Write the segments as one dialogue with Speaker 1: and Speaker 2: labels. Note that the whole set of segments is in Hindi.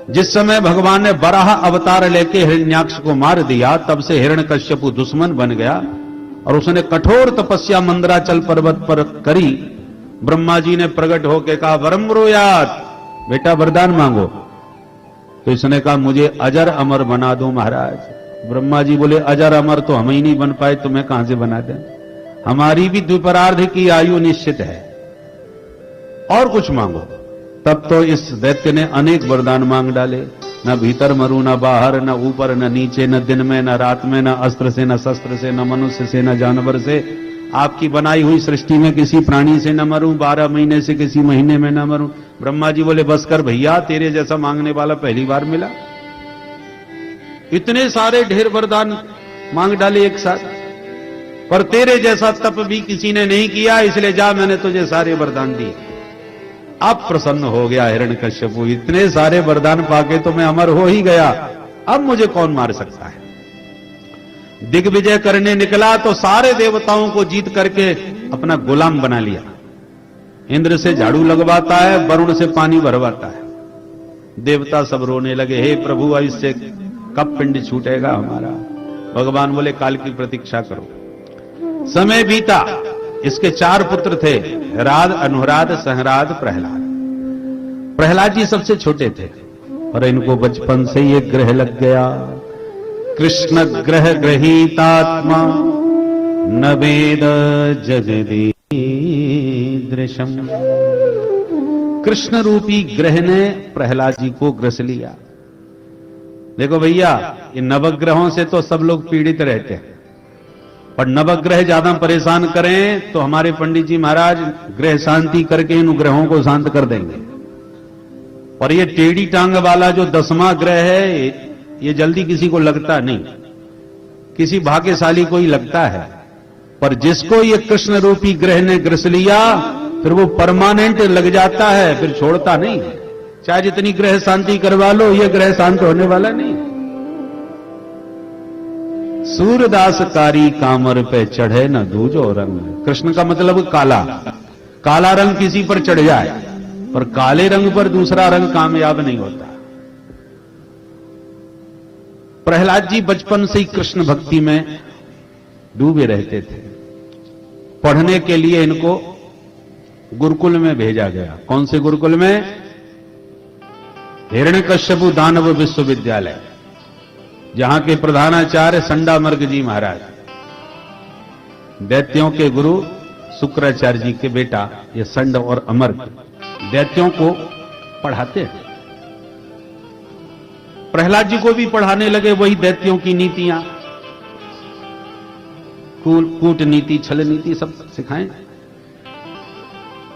Speaker 1: जिस समय भगवान ने बराह अवतार लेके हिरण्याक्ष को मार दिया, तब से हिरण्यकश्यपु दुश्मन बन गया और उसने कठोर तपस्या मंदराचल पर्वत पर करी। ब्रह्मा जी ने प्रकट होकर कहा, वरम ब्रूयात, बेटा वरदान मांगो। तो इसने कहा, मुझे अजर अमर बना दो महाराज। ब्रह्मा जी बोले, अजर अमर तो हम ही नहीं बन पाए, तुम्हें कहां से बना दें, हमारी भी द्विपरार्ध की आयु निश्चित है, और कुछ मांगो। तब तो इस दैत्य ने अनेक वरदान मांग डाले, न भीतर मरू, न बाहर, न ऊपर, न नीचे, न दिन में, न रात में, न अस्त्र से, न शस्त्र से, न मनुष्य से, न जानवर से, आपकी बनाई हुई सृष्टि में किसी प्राणी से न मरूं, 12 महीने से किसी महीने में न मरूं। ब्रह्मा जी बोले, बस कर भैया, तेरे जैसा मांगने वाला पहली बार मिला। इतने सारे ढेर वरदान मांग डाले एक साथ, पर तेरे जैसा तप भी किसी ने नहीं किया, इसलिए जा, मैंने तुझे सारे वरदान दिए। अब प्रसन्न हो गया हिरण्यकश्यपु, इतने सारे वरदान पाके तो मैं अमर हो ही गया, अब मुझे कौन मार सकता है। दिग्विजय करने निकला तो सारे देवताओं को जीत करके अपना गुलाम बना लिया। इंद्र से झाड़ू लगवाता है, वरुण से पानी भरवाता है। देवता सब रोने लगे, हे प्रभु, अब इससे कब पिंड छूटेगा हमारा। भगवान बोले, काल की प्रतीक्षा करो। समय बीता, इसके 4 पुत्र थे, राध, अनुराध, संहराद, प्रहलाद। प्रहलाद जी सबसे छोटे थे और इनको बचपन से ये ग्रह लग गया, कृष्ण ग्रह ग्रहीतात्मा न वेद जगदीदृशम। कृष्ण रूपी ग्रह ने प्रहलाद जी को ग्रस लिया। देखो भैया, ये नवग्रहों से तो सब लोग पीड़ित रहते हैं, पर नवग्रह ज्यादा परेशान करें तो हमारे पंडित जी महाराज ग्रह शांति करके इन ग्रहों को शांत कर देंगे। और ये टेढ़ी टांग वाला जो 10वां ग्रह है, ये जल्दी किसी को लगता नहीं, किसी भाग्यशाली को ही लगता है। पर जिसको ये कृष्ण रूपी ग्रह ने ग्रस लिया, फिर वो परमानेंट लग जाता है, फिर छोड़ता नहीं। चाहे जितनी ग्रह शांति करवा लो, ये ग्रह शांत होने वाला नहीं। सूरदासकारी कामर पे चढ़े न दूजो रंग। कृष्ण का मतलब काला, काला रंग किसी पर चढ़ जाए, पर काले रंग पर दूसरा रंग कामयाब नहीं होता। प्रहलाद जी बचपन से ही कृष्ण भक्ति में डूबे रहते थे। पढ़ने के लिए इनको गुरुकुल में भेजा गया। कौन से गुरुकुल में? हिरण्यकश्यपु दानव विश्वविद्यालय, जहां के प्रधानाचार्य संडामर्ग जी महाराज, दैत्यों के गुरु शुक्राचार्य जी के बेटा ये संड और अमर्ग दैत्यों को पढ़ाते हैं। प्रहलाद जी को भी पढ़ाने लगे वही दैत्यों की नीतियां, कूटनीति, छल नीति सब सिखाएं।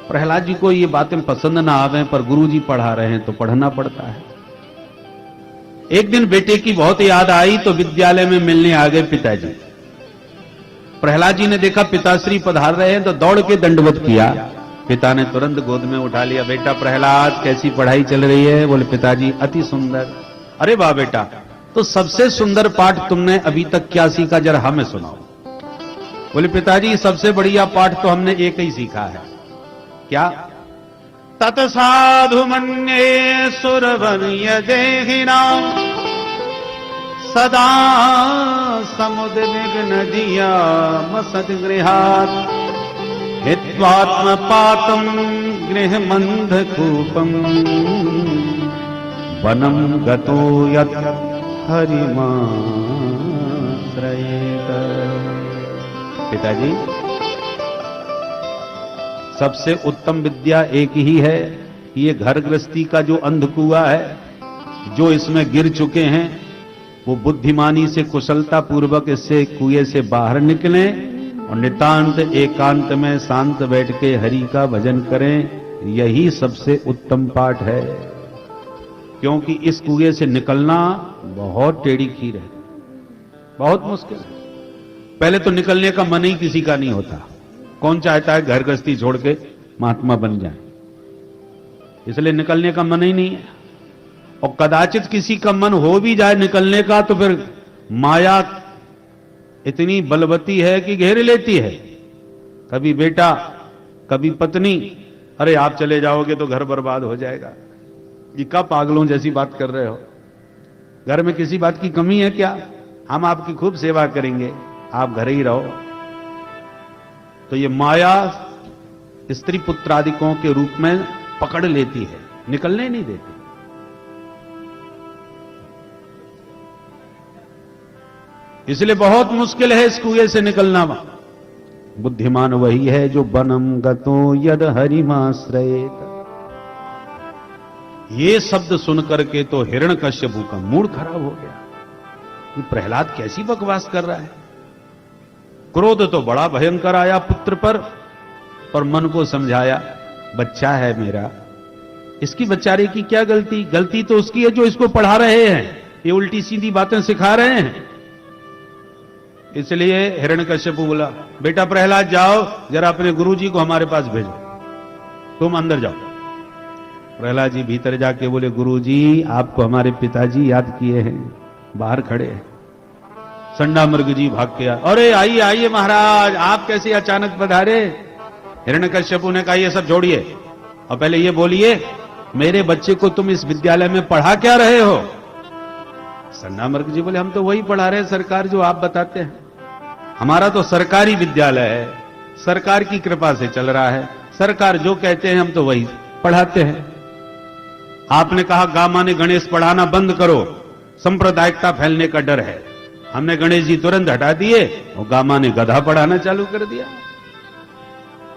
Speaker 1: प्रहलाद जी को ये बातें पसंद ना आवे, पर गुरुजी पढ़ा रहे हैं तो पढ़ना पड़ता है। एक दिन बेटे की बहुत याद आई तो विद्यालय में मिलने आ गए पिताजी। प्रहलाद जी ने देखा पिताश्री पधार रहे हैं तो दौड़ के दंडवत किया। पिता ने तुरंत गोद में उठा लिया, बेटा प्रहलाद कैसी पढ़ाई चल रही है? बोले, पिताजी अति सुंदर। अरे वाह बेटा, तो सबसे सुंदर पाठ तुमने अभी तक क्या सीखा, जरा हमें सुनाओ। बोले, पिताजी सबसे बढ़िया पाठ तो हमने एक ही सीखा है। क्या? तत्साधु मन्ये सुरवन्य देहिना सदा समुद्विग्न दिया मसद्गृहात् हित्वात्मपातं गृहमन्धकूपम् वनं गतो यत् हरिमाश्रयेत। पिताजी, सबसे उत्तम विद्या एक ही है। ये घर गृहस्थी का जो अंधकुआ है, जो इसमें गिर चुके हैं, वो बुद्धिमानी से कुशलता पूर्वक इससे कुएं से बाहर निकलें और नितांत एकांत में शांत बैठ के हरि का भजन करें। यही सबसे उत्तम पाठ है, क्योंकि इस कुएं से निकलना बहुत टेढ़ी खीर है, बहुत मुश्किल है। पहले तो निकलने का मन ही किसी का नहीं होता। कौन चाहता है घर गृहस्थी छोड़ के महात्मा बन जाए? इसलिए निकलने का मन ही नहीं है। और कदाचित किसी का मन हो भी जाए निकलने का, तो फिर माया इतनी बलवती है कि घेर लेती है। कभी बेटा, कभी पत्नी, अरे आप चले जाओगे तो घर बर्बाद हो जाएगा। ये क्या पागलों जैसी बात कर रहे हो? घर में किसी बात की कमी है क्या? हम आपकी खूब सेवा करेंगे, आप घर ही रहो। तो ये माया स्त्री पुत्रादिकों के रूप में पकड़ लेती है, निकलने नहीं देती। इसलिए बहुत मुश्किल है इस कुएं से निकलना। बुद्धिमान वही है जो बनम गतो यद हरिमाश्रयेत। ये शब्द सुनकर के तो हिरण्यकश्यपु का मूड खराब हो गया। ये प्रहलाद कैसी बकवास कर रहा है। क्रोध तो बड़ा भयंकर आया पुत्र पर मन को समझाया, बच्चा है मेरा, इसकी बच्चारे की क्या गलती? गलती तो उसकी है जो इसको पढ़ा रहे हैं, ये उल्टी सीधी बातें सिखा रहे हैं। इसलिए हिरण्यकश्यपु बोला, बेटा प्रहलाद जाओ, जरा अपने गुरुजी को हमारे पास भेजो, तुम अंदर जाओ। प्रहलाद जी भीतर जाके बोले, गुरुजी आपको हमारे पिताजी याद किए हैं, बाहर खड़े हैं। संडा मृग जी भाग के आए, अरे आइए आइए महाराज, आप कैसे अचानक पधारे? हिरण्यकश्यपु ने कहा, ये सब छोड़िए और पहले ये बोलिए, मेरे बच्चे को तुम इस विद्यालय में पढ़ा क्या रहे हो? संडा मृग जी बोले, हम तो वही पढ़ा रहे हैं सरकार जो आप बताते हैं। हमारा तो सरकारी विद्यालय है, सरकार की कृपा से चल रहा है, सरकार जो कहते हैं हम तो वही पढ़ाते हैं। आपने कहा गामा ने गणेश पढ़ाना बंद करो, सांप्रदायिकता फैलने का डर है। हमने गणेश जी तुरंत हटा दिए और गामा ने गधा पढ़ाना चालू कर दिया।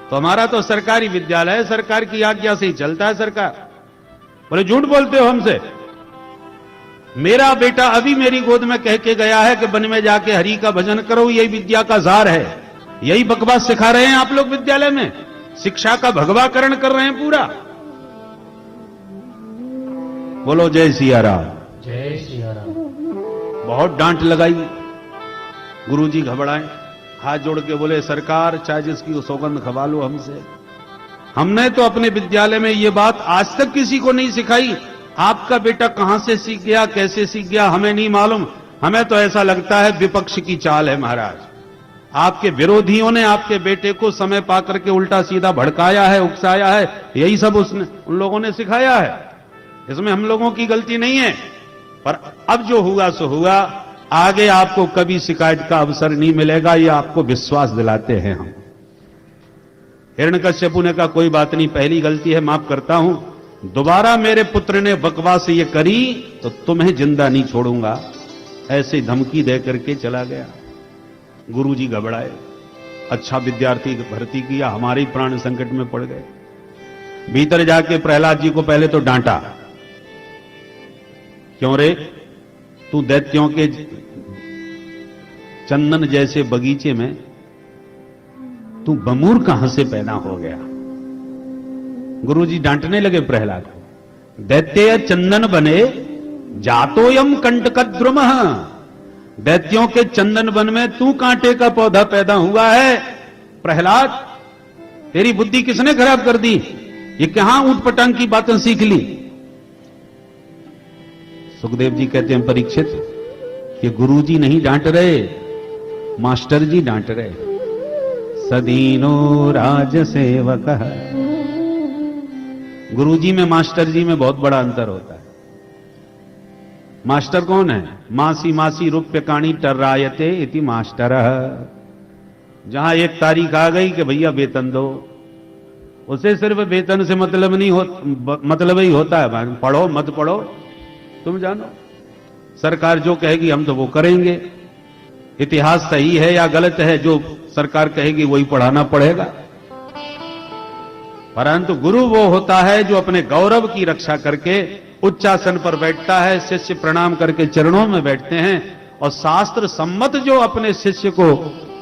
Speaker 1: तो हमारा तो सरकारी विद्यालय है, सरकार की आज्ञा से ही चलता है सरकार। बोले झूठ बोलते हो हमसे। मेरा बेटा अभी मेरी गोद में कह के गया है कि वन में जाके हरि का भजन करो, यही विद्या का जार है। यही बकवास सिखा रहे हैं आप लोग विद्यालय में, शिक्षा का भगवाकरण कर रहे हैं पूरा। बोलो जय सिया राम।
Speaker 2: जय सिया राम।
Speaker 1: बहुत डांट लगाई। गुरुजी घबराए, हाथ जोड़ के बोले, सरकार चाहे जिसकी सौगंध खवा लो हमसे, हमने तो अपने विद्यालय में ये बात आज तक किसी को नहीं सिखाई। आपका बेटा कहां से सीख गया, कैसे सीख गया, हमें नहीं मालूम। हमें तो ऐसा लगता है विपक्ष की चाल है महाराज। आपके विरोधियों ने आपके बेटे को समय पाकर के उल्टा सीधा भड़काया है, उकसाया है, यही सब उन लोगों ने सिखाया है। इसमें हम लोगों की गलती नहीं है। पर अब जो हुआ सो हुआ, आगे आपको कभी शिकायत का अवसर नहीं मिलेगा, ये आपको विश्वास दिलाते हैं हम। हिरण्यकश्यपु ने कहा, कोई बात नहीं, पहली गलती है, माफ करता हूं। दोबारा मेरे पुत्र ने बकवास ये करी तो तुम्हें जिंदा नहीं छोड़ूंगा, ऐसे धमकी दे करके चला गया। गुरुजी घबराए, अच्छा विद्यार्थी भर्ती किया, हमारे ही प्राण संकट में पड़ गए। भीतर जाके प्रहलाद जी को पहले तो डांटा, क्यों रे, तू दैत्यों के चंदन जैसे बगीचे में तू बमूर कहां से पैदा हो गया? गुरुजी डांटने लगे प्रहलाद को, दैत्य चंदन बने जातोयम कंटकद्रुम, दैत्यों के चंदन वन में तू कांटे का पौधा पैदा हुआ है। प्रहलाद, तेरी बुद्धि किसने खराब कर दी? ये कहां ऊटपटांग की बातें सीख ली? सुखदेव जी कहते हैं, परीक्षित, कि गुरुजी नहीं डांट रहे, मास्टर जी डांट रहे। सदीनो राज सेवक, गुरुजी में मास्टर जी में बहुत बड़ा अंतर होता है। मास्टर कौन है? मासी मासी रुप्य काणी टर्रायते इति मास्टर। जहां एक तारीख आ गई कि भैया वेतन दो, उसे सिर्फ वेतन से मतलब नहीं मतलब ही होता है, पढ़ो मत पढ़ो तुम जानो, सरकार जो कहेगी हम तो वो करेंगे। इतिहास सही है या गलत है, जो सरकार कहेगी वही पढ़ाना पड़ेगा। परंतु गुरु वो होता है जो अपने गौरव की रक्षा करके उच्चासन पर बैठता है, शिष्य प्रणाम करके चरणों में बैठते हैं, और शास्त्र सम्मत जो अपने शिष्य को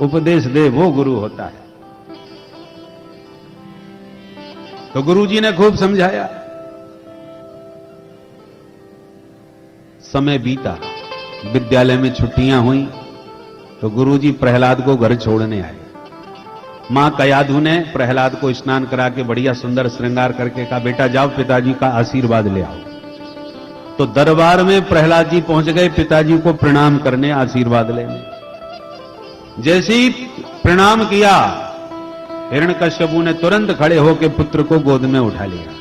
Speaker 1: उपदेश दे वो गुरु होता है। तो गुरुजी ने खूब समझाया। समय बीता, विद्यालय में छुट्टियां हुई तो गुरुजी प्रहलाद को घर छोड़ने आए। मां कयाधु ने प्रहलाद को स्नान करा के बढ़िया सुंदर श्रृंगार करके कहा, बेटा जाओ पिताजी का आशीर्वाद ले आओ। तो दरबार में प्रहलाद जी पहुंच गए पिताजी को प्रणाम करने, आशीर्वाद लेने। जैसे ही प्रणाम किया, हिरण्यकश्यपु ने तुरंत खड़े होकर पुत्र को गोद में उठा लिया।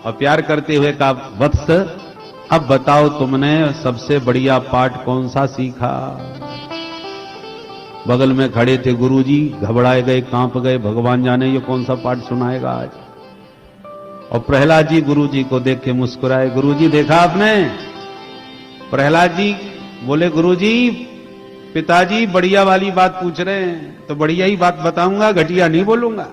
Speaker 1: और प्यार करते हुए कहा, वत्स अब बताओ तुमने सबसे बढ़िया पाठ कौन सा सीखा? बगल में खड़े थे गुरुजी, घबराए गए, कांप गए, भगवान जाने ये कौन सा पाठ सुनाएगा आज। और प्रहलाद जी गुरुजी को देख के मुस्कुराए। गुरुजी देखा आपने? प्रहलाद जी बोले, गुरुजी पिताजी बढ़िया वाली बात पूछ रहे हैं तो बढ़िया ही बात बताऊंगा, घटिया नहीं बोलूंगा।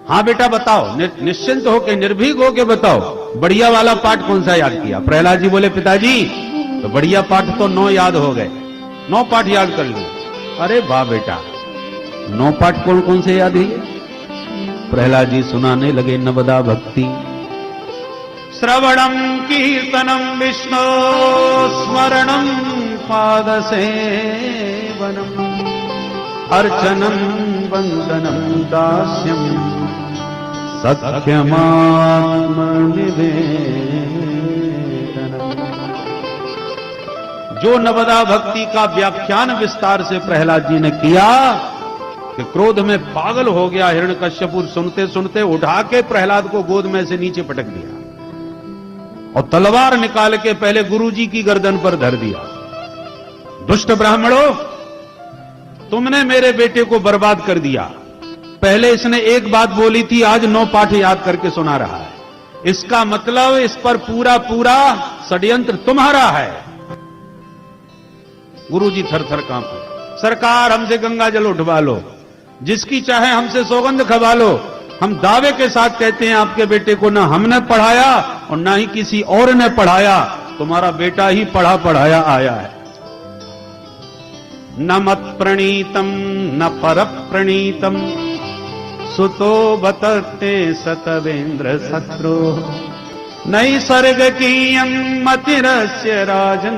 Speaker 1: हाँ बेटा बताओ, निश्चिंत होके, निर्भीक होके बताओ, बढ़िया वाला पाठ कौन सा याद किया? प्रहलाद जी बोले, पिताजी तो बढ़िया पाठ तो 9 याद हो गए, 9 पाठ याद कर लिए। अरे वाह बेटा, 9 पाठ कौन कौन से याद हुए? प्रहलाद जी सुनाने लगे नवदा भक्ति। श्रवणम कीर्तनम विष्णु स्मरणम पाद सेवनम अर्चनम वंदनम दास्यम सख्यमात्म निवेदनम। जो नवदा भक्ति का व्याख्यान विस्तार से प्रहलाद जी ने किया कि क्रोध में पागल हो गया हिरण्यकश्यपु। सुनते सुनते उठा के प्रहलाद को गोद में से नीचे पटक दिया और तलवार निकाल के पहले गुरुजी की गर्दन पर धर दिया। दुष्ट ब्राह्मणों, तुमने मेरे बेटे को बर्बाद कर दिया। पहले इसने एक बात बोली थी, आज 9 पाठ याद करके सुना रहा है। इसका मतलब इस पर पूरा पूरा षड्यंत्र तुम्हारा है। गुरुजी थर-थर कांपे। सरकार हमसे गंगा जल उठवा लो, जिसकी चाहे हमसे सौगंध खवा लो। हम दावे के साथ कहते हैं आपके बेटे को ना हमने पढ़ाया और ना ही किसी और ने पढ़ाया, तुम्हारा बेटा ही पढ़ा पढ़ाया आया है। न मत प्रणीतम न पर प्रणीतम सुतो बतते सतवेन्द्र शत्रु नैसर्ग कीयं मतिरस्य राजन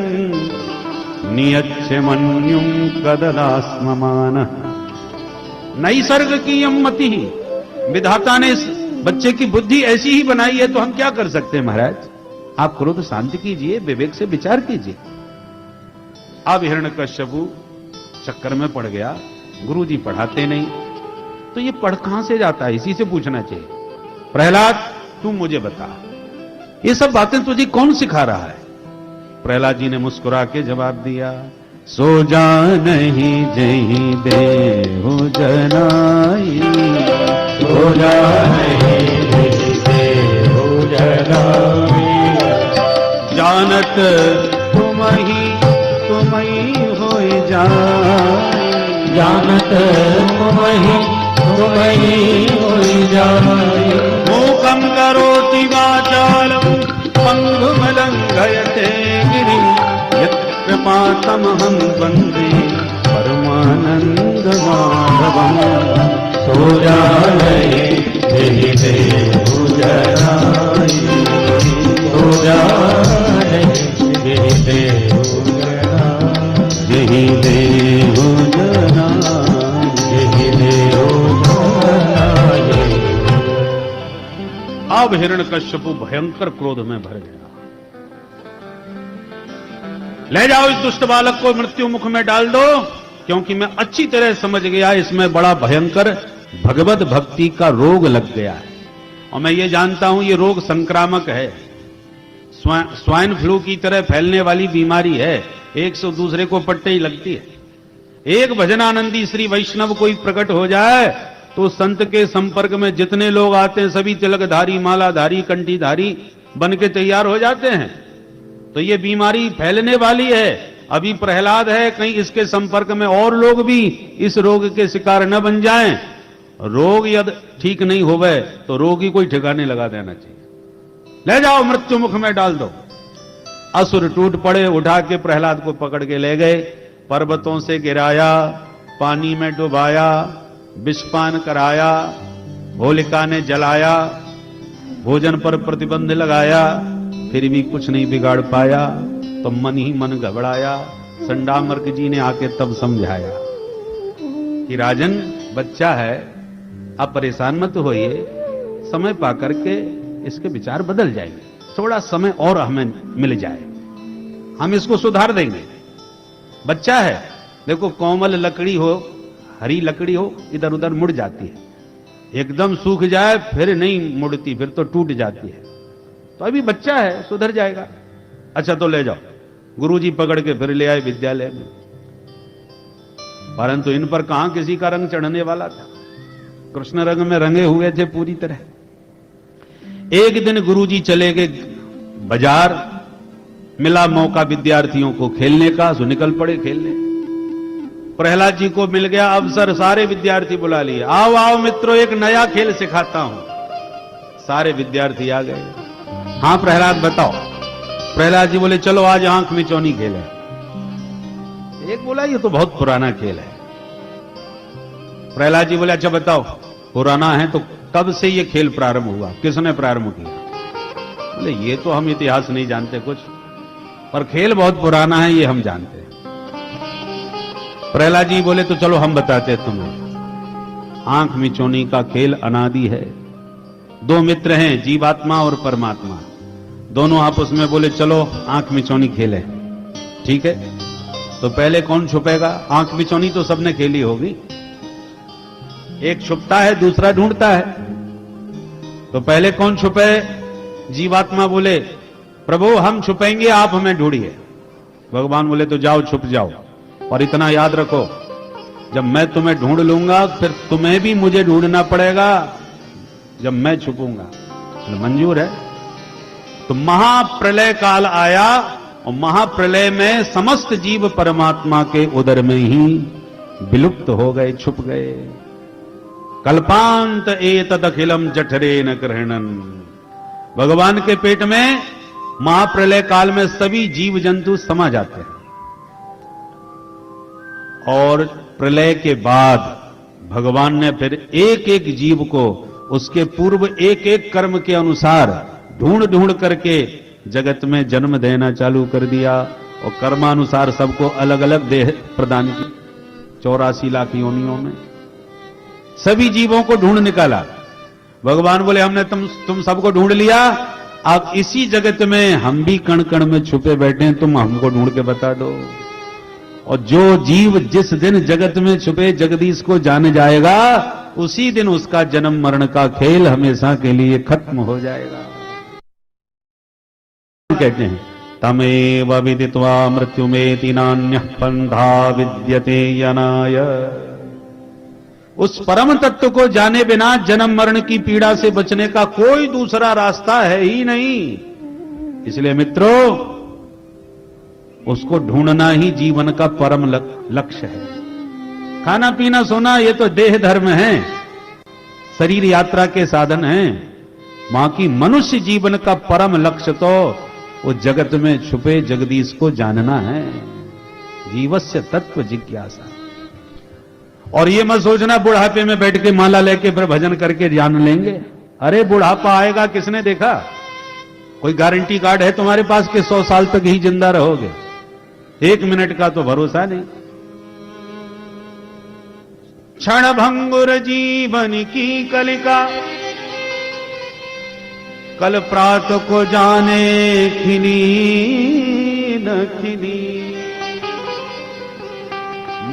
Speaker 1: नियच्छ मन्युं कददास्ममान। नैसर्ग कीयं मति, विधाता ने इस बच्चे की बुद्धि ऐसी ही बनाई है तो हम क्या कर सकते हैं महाराज। आप क्रोध शांत कीजिए, विवेक से विचार कीजिए। अब हिरण्यकश्यपु चक्कर में पड़ गया, गुरुजी पढ़ाते नहीं तो ये पढ़ कहां से जाता है, इसी से पूछना चाहिए। प्रहलाद तू मुझे बता, ये सब बातें तुझे कौन सिखा रहा है? प्रहलाद जी ने मुस्कुरा के जवाब दिया, सो जा नहीं जही देहु जनाई, सो जा नहीं जही देहु जनाई, जानत तुम ही होई जाए, जानत तुम ही होई जाए। मूकं करोति वाचालं पंगुं लंघयते गिरिं यत्कृपातमहं वन्दे परमानंद माधवं। सो जा नहीं जही देहु जनाई, सो जा नहीं जही देहु जही देहु जनाई, जही देहु जनाई। अब हिरण्यकश्यपु भयंकर क्रोध में भर गया। ले जाओ इस दुष्ट बालक को मृत्यु मुख में डाल दो, क्योंकि मैं अच्छी तरह समझ गया इसमें बड़ा भयंकर भगवत भक्ति का रोग लग गया है। और मैं ये जानता हूं ये रोग संक्रामक है, स्वाइन फ्लू की तरह फैलने वाली बीमारी है, एक से दूसरे को पट्टे ही लगती है। एक भजनानंदी श्री वैष्णव कोई प्रकट हो जाए तो संत के संपर्क में जितने लोग आते हैं सभी तिलकधारी, मालाधारी, कंठीधारी बन के तैयार हो जाते हैं। तो ये बीमारी फैलने वाली है। अभी प्रहलाद है, कहीं इसके संपर्क में और लोग भी इस रोग के शिकार न बन जाएं। रोग यदि ठीक नहीं होवे तो रोगी कोई ठिकाने लगा देना चाहिए। ले जाओ मृत्यु मुख में डाल दो। असुर टूट पड़े, उठा के प्रहलाद को पकड़ के ले गए, पर्वतों से गिराया, पानी में डुबाया, विषपान कराया, होलिका ने जलाया, भोजन पर प्रतिबंध लगाया, फिर भी कुछ नहीं बिगाड़ पाया। तो मन ही मन घबराया। संडामर्क जी ने आके तब समझाया कि राजन बच्चा है, आप परेशान मत होइए, समय पा करके इसके विचार बदल जाएंगे, थोड़ा समय और हमें मिल जाए, हम इसको सुधार देंगे। बच्चा है, देखो कोमल लकड़ी हो, हरी लकड़ी हो, इधर उधर मुड़ जाती है, एकदम सूख जाए फिर नहीं मुड़ती, फिर तो टूट जाती है। तो अभी बच्चा है, सुधर जाएगा। अच्छा तो ले जाओ। गुरुजी पकड़ के फिर ले आए विद्यालय में, परंतु इन पर कहां किसी का रंग चढ़ने वाला था। कृष्ण रंग में रंगे हुए थे पूरी तरह। एक दिन गुरुजी चले गए बाजार, मिला मौका विद्यार्थियों को खेलने का, सो निकल पड़े खेलने। प्रहलाद जी को मिल गया अवसर, सारे विद्यार्थी बुला लिए, आओ आओ मित्रों एक नया खेल सिखाता हूं। सारे विद्यार्थी आ गए। हां प्रहलाद बताओ। प्रहलाद जी बोले चलो आज आंख मिचौनी खेल है। एक बोला ये तो बहुत पुराना खेल है। प्रहलाद जी बोले अच्छा बताओ पुराना है तो कब से ये खेल प्रारंभ हुआ, किसने प्रारंभ किया? बोले ये तो हम इतिहास नहीं जानते कुछ, पर खेल बहुत पुराना है ये हम जानते हैं। प्रहलाद जी बोले तो चलो हम बताते तुम्हें। आंख मिचौनी का खेल अनादि है। दो मित्र हैं, जीवात्मा और परमात्मा, दोनों आपस में बोले चलो आंख मिचौनी खेले। ठीक है, तो पहले कौन छुपेगा? आंख मिचौनी तो सबने खेली होगी। एक छुपता है, दूसरा ढूंढता है। तो पहले कौन छुपे? जीवात्मा बोले प्रभु हम छुपेंगे, आप हमें ढूंढिए। भगवान बोले तो जाओ छुप जाओ, और इतना याद रखो जब मैं तुम्हें ढूंढ लूंगा फिर तुम्हें भी मुझे ढूंढना पड़ेगा जब मैं छुपूंगा। तो मंजूर है। तो महाप्रलय काल आया और महाप्रलय में समस्त जीव परमात्मा के उदर में ही विलुप्त हो गए, छुप गए। कल्पांत एतद अखिलम जठरे न ग्रहणन। भगवान के पेट में महाप्रलय काल में सभी जीव जंतु समा जाते हैं, और प्रलय के बाद भगवान ने फिर एक एक जीव को उसके पूर्व एक एक कर्म के अनुसार ढूंढ ढूंढ करके जगत में जन्म देना चालू कर दिया, और कर्मानुसार सबको अलग अलग देह प्रदान की। 84 लाख योनियों में सभी जीवों को ढूंढ निकाला। भगवान बोले हमने तुम सबको ढूंढ लिया, अब इसी जगत में हम भी कण कण में छुपे बैठे हैं, तुम हमको ढूंढ के बता दो। और जो जीव जिस दिन जगत में छुपे जगदीश को जान जाएगा, उसी दिन उसका जन्म मरण का खेल हमेशा के लिए खत्म हो जाएगा। कहते हैं तमेव विदित्वा मृत्युमेति नान्यः पंथा विद्यते यनाय। उस परम तत्व को जाने बिना जन्म मरण की पीड़ा से बचने का कोई दूसरा रास्ता है ही नहीं। इसलिए मित्रों उसको ढूंढना ही जीवन का परम लक्ष्य है। खाना पीना सोना ये तो देह धर्म है, शरीर यात्रा के साधन हैं। बाकी मनुष्य जीवन का परम लक्ष्य तो वो जगत में छुपे जगदीश को जानना है। जीवस्य तत्व जिज्ञासा। और ये मत सोचना बुढ़ापे में बैठ के माला लेके फिर भजन करके जान लेंगे। अरे बुढ़ापा आएगा किसने देखा? कोई गारंटी कार्ड है तुम्हारे पास कि 100 साल तक ही जिंदा रहोगे? 1 मिनट का तो भरोसा नहीं। क्षण भंगुर जीवन की कलिका, कल प्रात को जाने खिली न खिली।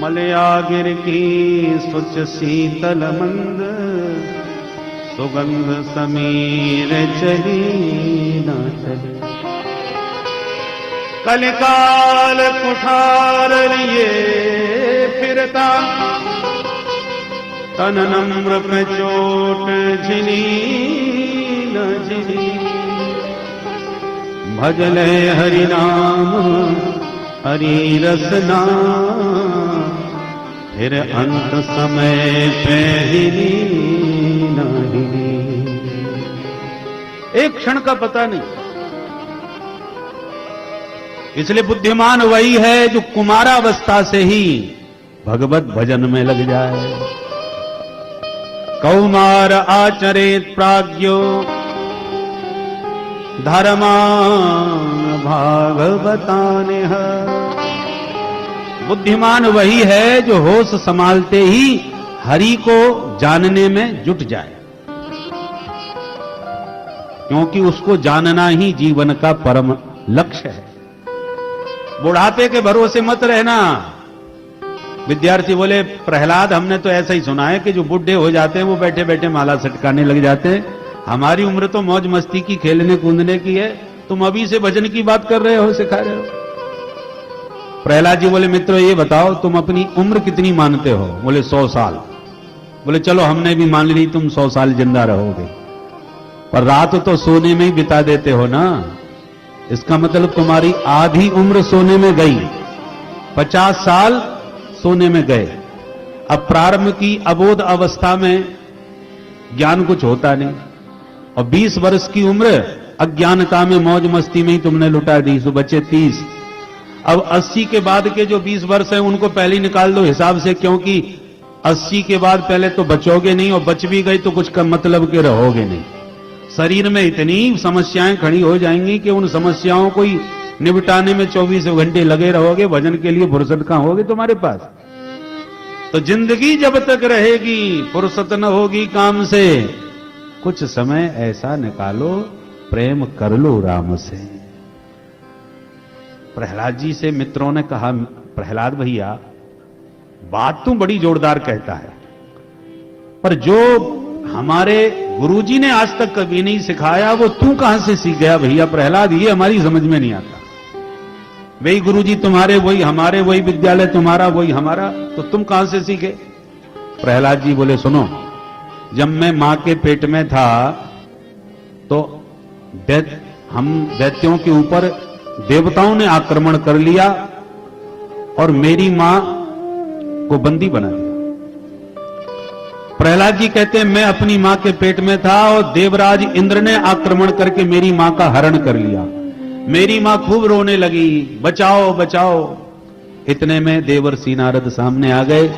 Speaker 1: मलयागिर की सुच शीतल मंद, सुगंध समीर चली न चली। कलिकाल कुठार लिए फिरता, तन नम्र पे चोट झिली न झिली। भजले हरि नाम हरि रसना, फिर अंत समय पे हिली न हिली। एक क्षण का पता नहीं। इसलिए बुद्धिमान वही है जो कुमारावस्था से ही भगवत भजन में लग जाए। कौमार आचरेत प्राज्ञो धर्मान भागवताने। बुद्धिमान वही है जो होश संभालते ही हरि को जानने में जुट जाए, क्योंकि उसको जानना ही जीवन का परम लक्ष्य है। बुढ़ापे के भरोसे मत रहना। विद्यार्थी बोले प्रहलाद, हमने तो ऐसा ही सुना है कि जो बूढ़े हो जाते हैं वो बैठे बैठे माला सटकाने लग जाते हैं। हमारी उम्र तो मौज मस्ती की, खेलने कूदने की है, तुम अभी से भजन की बात कर रहे हो, सिखा रहे हो। प्रहलाद जी बोले मित्रों ये बताओ तुम अपनी उम्र कितनी मानते हो? बोले 100 साल। बोले चलो हमने भी मान ली तुम 100 साल जिंदा रहोगे, पर रात तो सोने में ही बिता देते हो ना। इसका मतलब तुम्हारी आधी उम्र सोने में गई, 50 साल सोने में गए। अब प्रारंभ की अबोध अवस्था में ज्ञान कुछ होता नहीं, और 20 वर्ष की उम्र अज्ञानता में मौज मस्ती में ही तुमने लुटा दी, तो बचे 30। अब 80 के बाद के जो 20 वर्ष हैं उनको पहले ही निकाल दो हिसाब से, क्योंकि 80 के बाद पहले तो बचोगे नहीं, और बच भी गई तो कुछ का मतलब के रहोगे नहीं। शरीर में इतनी समस्याएं खड़ी हो जाएंगी कि उन समस्याओं को ही निपटाने में 24 घंटे लगे रहोगे, भजन के लिए फुर्सत कहां होगी तुम्हारे पास। तो जिंदगी जब तक रहेगी फुर्सत न होगी काम से, कुछ समय ऐसा निकालो प्रेम कर लो राम से। प्रहलाद जी से मित्रों ने कहा, प्रहलाद भैया बात तो बड़ी जोरदार कहता है, पर जो हमारे गुरुजी ने आज तक कभी नहीं सिखाया वो तू कहां से सीख गया भैया प्रहलाद, ये हमारी समझ में नहीं आता। वही गुरुजी तुम्हारे, वही हमारे, वही विद्यालय तुम्हारा, वही हमारा, तो तुम कहां से सीखे? प्रहलाद जी बोले सुनो, जब मैं मां के पेट में था तो हम दैत्यों के ऊपर देवताओं ने आक्रमण कर लिया और मेरी मां को बंदी बना दिया। प्रहलाद जी कहते हैं मैं अपनी मां के पेट में था और देवराज इंद्र ने आक्रमण करके मेरी मां का हरण कर लिया। मेरी मां खूब रोने लगी, बचाओ बचाओ। इतने में देवर्षि नारद सामने आ गए,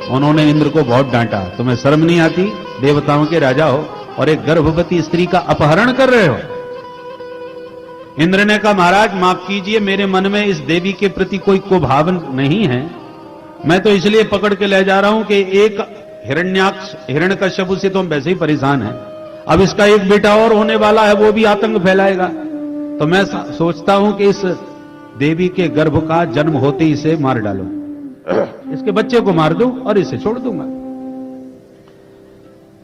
Speaker 1: उन्होंने इंद्र को बहुत डांटा, तुम्हें शर्म नहीं आती? देवताओं के राजा हो और एक गर्भवती स्त्री का अपहरण कर रहे हो। इंद्र ने कहा महाराज माफ कीजिए, मेरे मन में इस देवी के प्रति कोई कुभाव नहीं है, मैं तो इसलिए पकड़ के ले जा रहा हूं कि एक हिरण्यकश्यप से तो हम वैसे ही परेशान हैं, अब इसका एक बेटा और होने वाला है, वो भी आतंक फैलाएगा, तो मैं सोचता हूं कि इस देवी के गर्भ का जन्म होते ही इसे मार डालो, इसके बच्चे को मार दूं और इसे छोड़ दूंगा।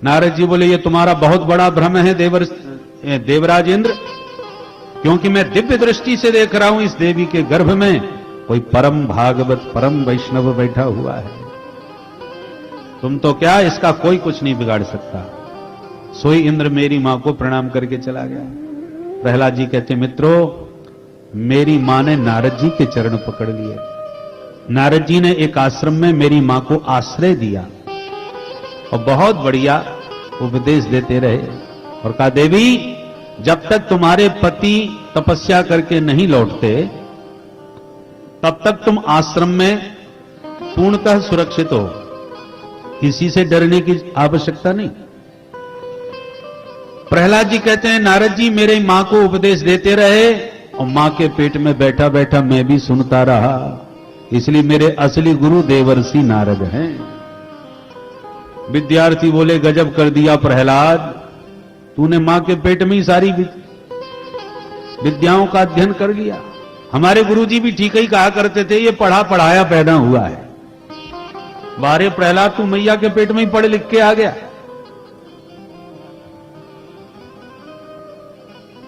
Speaker 1: नारद जी बोले ये तुम्हारा बहुत बड़ा भ्रम है देवराज इंद्र, क्योंकि मैं दिव्य दृष्टि से देख रहा हूं इस देवी के गर्भ में कोई परम भागवत परम वैष्णव बैठा हुआ है। तुम तो क्या, इसका कोई कुछ नहीं बिगाड़ सकता। सोई इंद्र मेरी मां को प्रणाम करके चला गया। प्रहलाद जी कहते मित्रों, मेरी मां ने नारद जी के चरण पकड़ लिए। नारद जी ने एक आश्रम में मेरी मां को आश्रय दिया और बहुत बढ़िया उपदेश देते रहे और कहा देवी जब तक तुम्हारे पति तपस्या करके नहीं लौटते तब तक तुम आश्रम में पूर्णतः सुरक्षित हो, किसी से डरने की आवश्यकता नहीं। प्रहलाद जी कहते हैं नारद जी मेरे मां को उपदेश देते रहे और मां के पेट में बैठा बैठा मैं भी सुनता रहा, इसलिए मेरे असली गुरु देवर्षि नारद हैं। विद्यार्थी बोले गजब कर दिया प्रहलाद, तूने मां के पेट में ही सारी विद्याओं का अध्ययन कर लिया। हमारे गुरुजी भी ठीक ही कहा करते थे ये पढ़ा पढ़ाया पैदा हुआ है। बारे प्रहलाद तू मैया के पेट में ही पढ़ लिख के आ गया।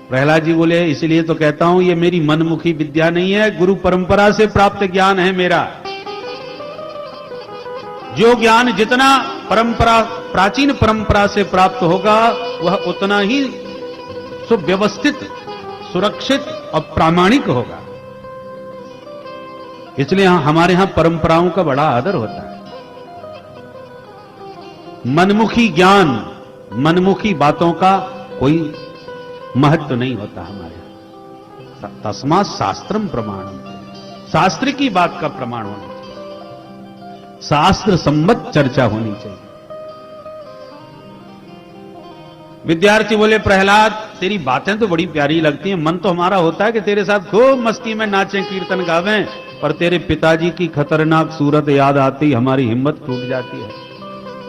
Speaker 1: प्रहलाद जी बोले इसलिए तो कहता हूं ये मेरी मनमुखी विद्या नहीं है, गुरु परंपरा से प्राप्त ज्ञान है मेरा। जो ज्ञान जितना परंपरा प्राचीन परंपरा से प्राप्त होगा वह उतना ही सुव्यवस्थित सुरक्षित और प्रामाणिक होगा। इसलिए हमारे यहां परंपराओं का बड़ा आदर होता है। मनमुखी ज्ञान मनमुखी बातों का कोई महत्व नहीं होता हमारे यहां। तस्मात् शास्त्रम प्रमाणम, शास्त्र की बात का प्रमाण होना चाहिए, शास्त्र सम्मत चर्चा होनी चाहिए। विद्यार्थी बोले प्रहलाद तेरी बातें तो बड़ी प्यारी लगती हैं, मन तो हमारा होता है कि तेरे साथ खूब मस्ती में नाचें कीर्तन गावें, पर तेरे पिताजी की खतरनाक सूरत याद आती हमारी हिम्मत टूट जाती है।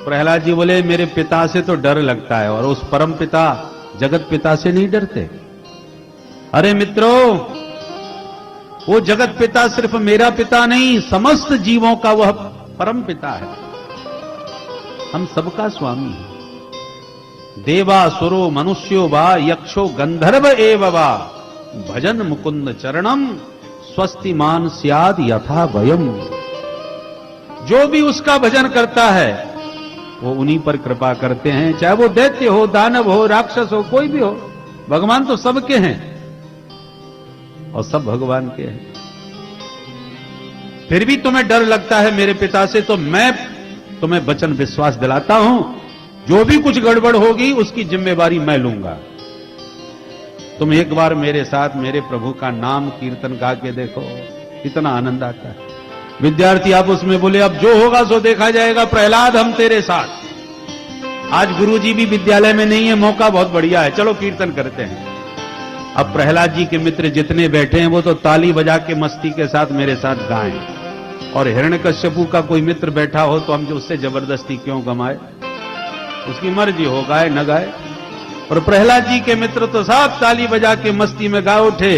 Speaker 1: प्रहलाद जी बोले मेरे पिता से तो डर लगता है और उस परम पिता जगत पिता से नहीं डरते। अरे मित्रों वो जगत पिता सिर्फ मेरा पिता नहीं, समस्त जीवों का वह परम पिता है, हम सबका स्वामी है। देवा सुरो मनुष्यो वा यक्षो गंधर्व एव वा भजन मुकुंद चरणम स्वस्तिमान स्याद यथा वयम। जो भी उसका भजन करता है वो उन्हीं पर कृपा करते हैं, चाहे वो दैत्य हो, दानव हो, राक्षस हो, कोई भी हो। भगवान तो सबके हैं और सब भगवान के हैं। फिर भी तुम्हें डर लगता है मेरे पिता से, तो मैं तुम्हें वचन विश्वास दिलाता हूं, जो भी कुछ गड़बड़ होगी उसकी जिम्मेवारी मैं लूंगा। तुम एक बार मेरे साथ मेरे प्रभु का नाम कीर्तन गा के देखो, कितना आनंद आता है। विद्यार्थी आपस में बोले, अब जो होगा सो देखा जाएगा, प्रहलाद हम तेरे साथ। आज गुरुजी भी विद्यालय में नहीं है, मौका बहुत बढ़िया है, चलो कीर्तन करते हैं। अब प्रहलाद जी के मित्र जितने बैठे हैं वो तो ताली बजा के मस्ती के साथ मेरे साथ गाएं, और हिरण्यकश्यपु का कोई मित्र बैठा हो तो हम जो उससे जबरदस्ती क्यों गमाए, उसकी मर्जी हो, गाए न गाए। और प्रहलाद जी के मित्र तो सब ताली बजा के मस्ती में गा उठे।